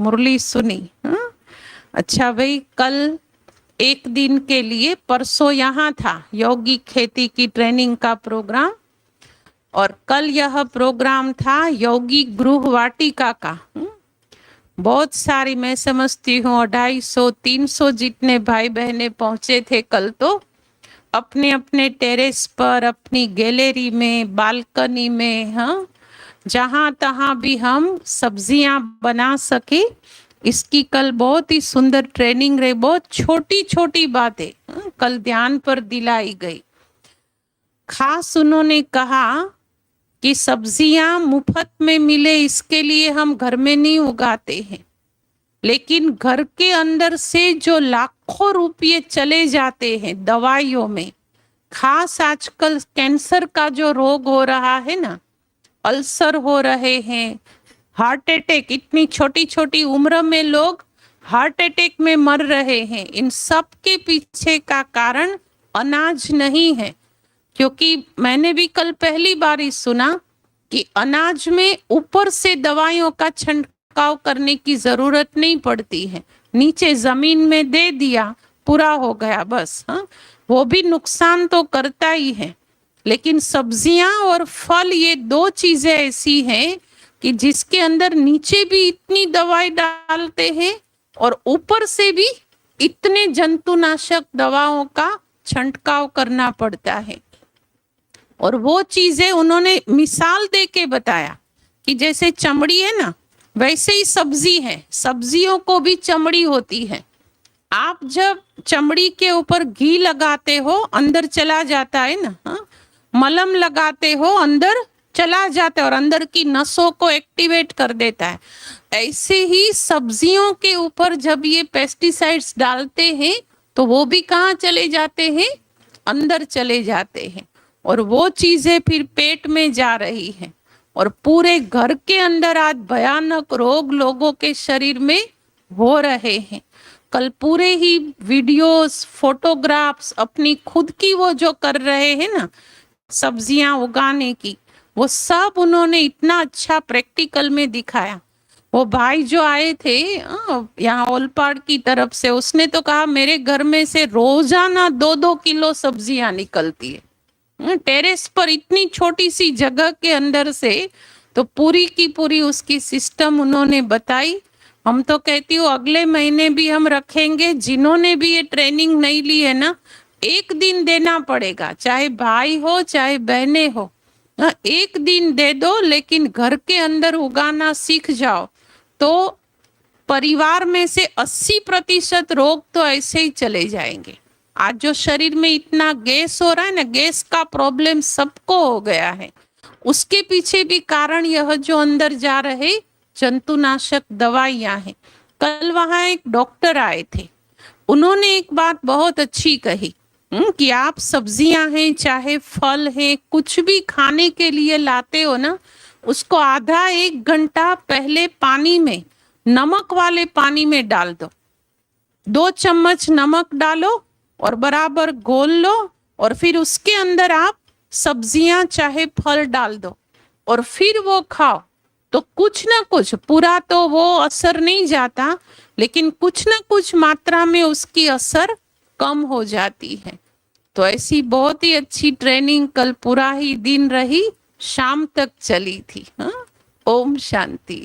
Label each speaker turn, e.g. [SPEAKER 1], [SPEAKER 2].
[SPEAKER 1] मुरली सुनी। हाँ? अच्छा भाई, कल एक दिन के लिए परसों यहाँ था योगी खेती की ट्रेनिंग का प्रोग्राम, और कल यह प्रोग्राम था योगी गृह वाटिका का। बहुत सारी, मैं समझती हूँ 250-300 जितने भाई बहनें पहुंचे थे कल। तो अपने अपने टेरेस पर, अपनी गैलरी में, बालकनी में, हाँ, जहाँ तहाँ भी हम सब्जियां बना सके, इसकी कल बहुत ही सुंदर ट्रेनिंग रही। बहुत छोटी छोटी बातें कल ध्यान पर दिलाई गई। खास उन्होंने कहा कि सब्जियां मुफ्त में मिले इसके लिए हम घर में नहीं उगाते हैं, लेकिन घर के अंदर से जो लाखों रुपये चले जाते हैं दवाइयों में, खास आजकल कैंसर का जो रोग हो रहा है ना, अल्सर हो रहे हैं, हार्ट अटैक, इतनी छोटी छोटी उम्र में लोग हार्ट अटैक में मर रहे हैं, इन सब के पीछे का कारण अनाज नहीं है। क्योंकि मैंने भी कल पहली बार ही सुना कि अनाज में ऊपर से दवाइयों का छिड़काव करने की जरूरत नहीं पड़ती है, नीचे जमीन में दे दिया, पूरा हो गया बस। हाँ, वो भी नुकसान तो करता ही है, लेकिन सब्जियां और फल, ये दो चीजें ऐसी हैं कि जिसके अंदर नीचे भी इतनी दवाई डालते हैं और ऊपर से भी इतने जंतुनाशक दवाओं का छिड़काव करना पड़ता है। और वो चीजें उन्होंने मिसाल दे के बताया कि जैसे चमड़ी है ना, वैसे ही सब्जी है, सब्जियों को भी चमड़ी होती है। आप जब चमड़ी के ऊपर घी लगाते हो अंदर चला जाता है ना, हाँ? मलम लगाते हो अंदर चला जाता है और अंदर की नसों को एक्टिवेट कर देता है। ऐसे ही सब्जियों के ऊपर जब ये पेस्टिसाइड्स डालते हैं तो वो भी कहाँ चले जाते हैं, अंदर चले जाते हैं, और वो चीजें फिर पेट में जा रही हैं, और पूरे घर के अंदर आज भयानक रोग लोगों के शरीर में हो रहे हैं। कल पूरे ही वीडियोस, फोटोग्राफ्स अपनी खुद की वो जो कर रहे हैं ना सब्जियां उगाने की, वो सब उन्होंने इतना अच्छा प्रैक्टिकल में दिखाया। वो भाई जो आए थे यहाँ ओलपाड़ की तरफ से, उसने तो कहा मेरे घर में से रोजाना 2-2 किलो सब्जियां निकलती है टेरेस पर, इतनी छोटी सी जगह के अंदर से। तो पूरी की पूरी उसकी सिस्टम उन्होंने बताई। हम तो कहती हूँ अगले महीने भी हम रखेंगे, जिन्होंने भी ये ट्रेनिंग नहीं ली है ना, एक दिन देना पड़ेगा, चाहे भाई हो चाहे बहनें हो, एक दिन दे दो, लेकिन घर के अंदर उगाना सीख जाओ तो परिवार में से 80% रोग तो ऐसे ही चले जाएंगे। आज जो शरीर में इतना गैस हो रहा है ना, गैस का प्रॉब्लम सबको हो गया है, उसके पीछे भी कारण यह जो अंदर जा रहे जंतुनाशक दवाइयां हैं। कल वहां एक डॉक्टर आए थे, उन्होंने एक बात बहुत अच्छी कही कि आप सब्जियां हैं चाहे फल हैं, कुछ भी खाने के लिए लाते हो ना, उसको आधा 1 घंटा पहले पानी में, नमक वाले पानी में डाल दो। 2 चम्मच नमक डालो और बराबर घोल लो, और फिर उसके अंदर आप सब्जियां चाहे फल डाल दो और फिर वो खाओ। तो कुछ ना कुछ, पूरा तो वो असर नहीं जाता, लेकिन कुछ ना कुछ मात्रा में उसकी असर कम हो जाती है। तो ऐसी बहुत ही अच्छी ट्रेनिंग कल पूरा ही दिन रही, शाम तक चली थी। हाँ, ओम शांति।